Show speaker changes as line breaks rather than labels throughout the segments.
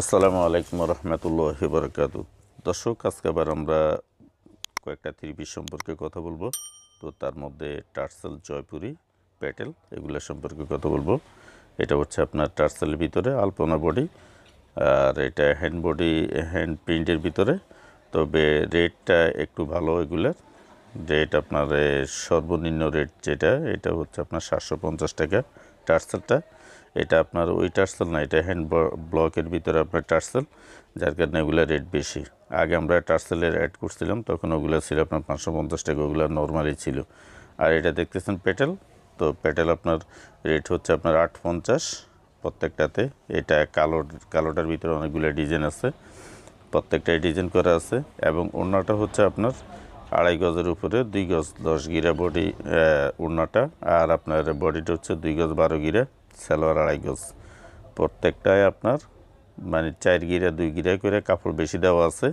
আসসালামু আলাইকুম রহমতুল্লাহি বারাকাতু। দর্শক, আজকে আবার আমরা কয়েকটা থ্রি পিস সম্পর্কে কথা বলবো। তো তার মধ্যে টার্সেল, জয়পুরি, প্যাটেল এগুলো সম্পর্কে কথা বলবো। এটা হচ্ছে আপনার টার্সেলের ভিতরে আলপনা বডি, আর এটা হ্যান্ড বডি, হ্যান্ড প্রিন্টের ভিতরে। তবে রেটটা একটু ভালো এগুলোর। রেট আপনার সর্বনিম্ন রেট যেটা, এটা হচ্ছে আপনার 750 টাকা টার্সেলটা। এটা আপনার ওই টার্সেল না, এটা হ্যান্ড ব্লকের ভিতরে আপনার টার্সেল, যার কারণে ওগুলো রেট বেশি। আগে আমরা টার্সেলের অ্যাড করছিলাম, তখন ওগুলো ছিল আপনার 550 টাকা, ওগুলো নর্মালি ছিল। আর এটা দেখতেছেন প্যাটেল, তো প্যাটেল আপনার রেট হচ্ছে আপনার 850 প্রত্যেকটাতে। এটা কালোটার ভিতরে অনেকগুলো ডিজাইন আছে, প্রত্যেকটাই ডিজাইন করা আছে। এবং ওড়নাটা হচ্ছে আপনার 2.5 গজের উপরে 2 গজ 10 গিরা বডি ওড়নাটা, আর আপনার বডিটা হচ্ছে 2 গজ 12 গিরা, সালোয়ার 2.5 গজ। প্রত্যেকটায় আপনার মানে 4 গিরা 2 গিরা করে কাপড় বেশি দেওয়া আছে,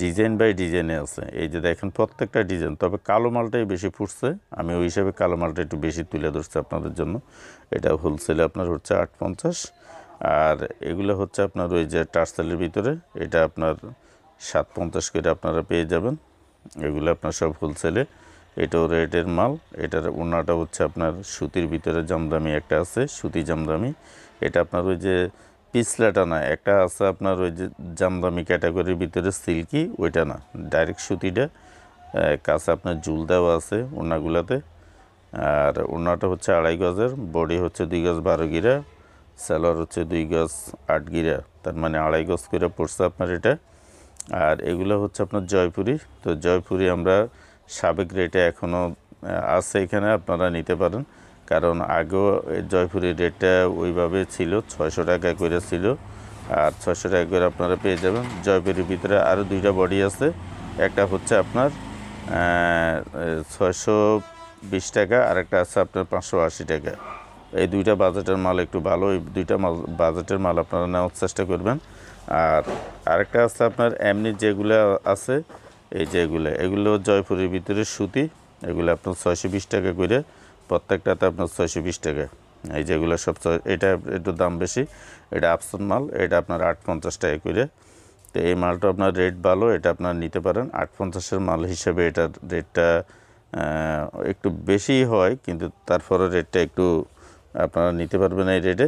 ডিজাইন বাই ডিজাইনে আছে। এই যে দেখেন প্রত্যেকটা ডিজাইন, তবে কালো মালটাই বেশি ফুটছে, আমি ওই হিসাবে কালো মালটা একটু বেশি তুলে ধরছি আপনাদের জন্য। এটা হোলসেলে আপনার হচ্ছে 850। আর এগুলো হচ্ছে আপনার ওই যে টার্সেলের ভিতরে, এটা আপনার 750 করে আপনারা পেয়ে যাবেন। এগুলো আপনার সব হোলসেলে, এটাও রেটের মাল। এটার ওড়নাটা হচ্ছে আপনার সুতির ভিতরে জামদামি একটা আছে, সুতি জামদামি। এটা আপনার ওই যে পিছলাটা না, একটা আছে আপনার ওই যে জামদামি ক্যাটাগরির ভিতরে সিল্কি, ওইটা না, ডাইরেক্ট সুতিটা। কাছে আপনার জুল দেওয়া আছে ওড়নাগুলোতে। আর ওড়নাটা হচ্ছে 2.5 গজের, বডি হচ্ছে 2 গজ 12 গিরা, সালোয়ার হচ্ছে 2 গজ 8 গিরা, তার মানে 2.5 গজ করে পড়ছে আপনার এটা। আর এগুলো হচ্ছে আপনার জয়পুরি। তো জয়পুরি আমরা সাবেক রেটে এখনও আছে, এখানে আপনারা নিতে পারেন। কারণ আগেও জয়পুরির রেটটা ওইভাবে ছিল, 600 টাকা করে ছিল। আর 600 টাকা করে আপনারা পেয়ে যাবেন। জয়পুরির ভিতরে আরও 2টা বডি আছে, একটা হচ্ছে আপনার 620 টাকা, আর একটা আছে আপনার 580 টাকা। এই 2টা বাজেটের মাল একটু ভালো, এই 2টা বাজেটের মাল আপনারা নেওয়ার চেষ্টা করবেন। আর আরেকটা আছে আপনার এমনি যেগুলো আছে, এই যে এগুলো জয়পুরের ভিতরে সুতি, এগুলো আপনার 620 টাকা করে প্রত্যেকটাতে, আপনার 620 টাকা। এই যেগুলো সব, এটা একটু দাম বেশি, এটা আফসান মাল, এটা আপনার 850 টাকা করে। তো এই মালটা আপনার রেট ভালো, এটা আপনার নিতে পারেন। 850-এর মাল হিসেবে এটার রেটটা একটু বেশি হয়, কিন্তু তারপরে রেটটা একটু আপনারা নিতে পারবেন এই রেটে।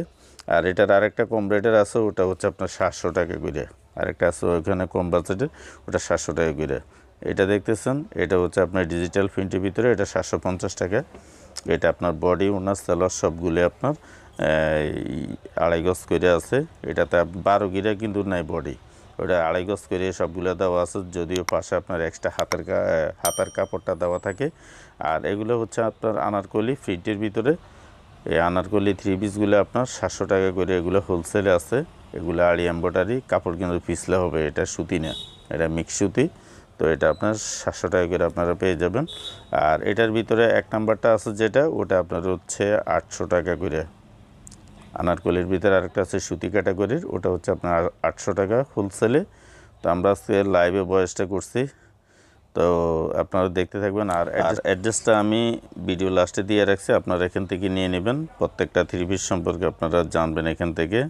আর এটার আরেকটা কম রেটের আছে, ওটা হচ্ছে আপনার 700 টাকা করে। আরেকটা আছে ওইখানে কম বাজেটের, ওটা 700 টাকা করে। এটা দেখতেছেন, এটা হচ্ছে আপনার ডিজিটাল প্রিন্টের ভিতরে, এটা 750 টাকা। এটা আপনার বডি, ওনার সালোয়ার সবগুলো আপনার 2.5 গজ করে আছে। এটাতে 12 গিরা কিন্তু নাই বডি, ওটা 2.5 গজ করে সবগুলো দেওয়া আছে, যদিও পাশে আপনার এক্সট্রা হাতার কাপড়টা দেওয়া থাকে। আর এগুলো হচ্ছে আপনার আনারকলি প্রিন্টের ভিতরে। এই আনারকলি 3 পিসগুলো আপনার 700 টাকা করে, এগুলো হোলসেলে আছে। এগুলো আড়ি এম্বয়ডারি, কাপড় কিন্তু পিছলা হবে, এটা সুতি না, এটা মিক্স সুতি। তো এটা আপনার 700 টাকা করে আপনারা পেয়ে যাবেন। আর এটার ভিতরে 1 নাম্বারটা আছে যেটা, ওটা আপনার হচ্ছে 800 টাকা করে। আনারকলির ভিতরে আরেকটা আছে সুতি ক্যাটাগরির, ওটা হচ্ছে আপনার 800 টাকা হোলসেলে। তো আমরা আজকে লাইভে বয়সটা করছি, তো আপনারা দেখতে থাকবেন। আর অ্যাড্রেসটা আমি ভিডিও লাস্টে দিয়ে রাখছি, আপনারা এখান থেকে নিয়ে নেবেন। প্রত্যেকটা থ্রি পিস সম্পর্কে আপনারা জানবেন এখান থেকে।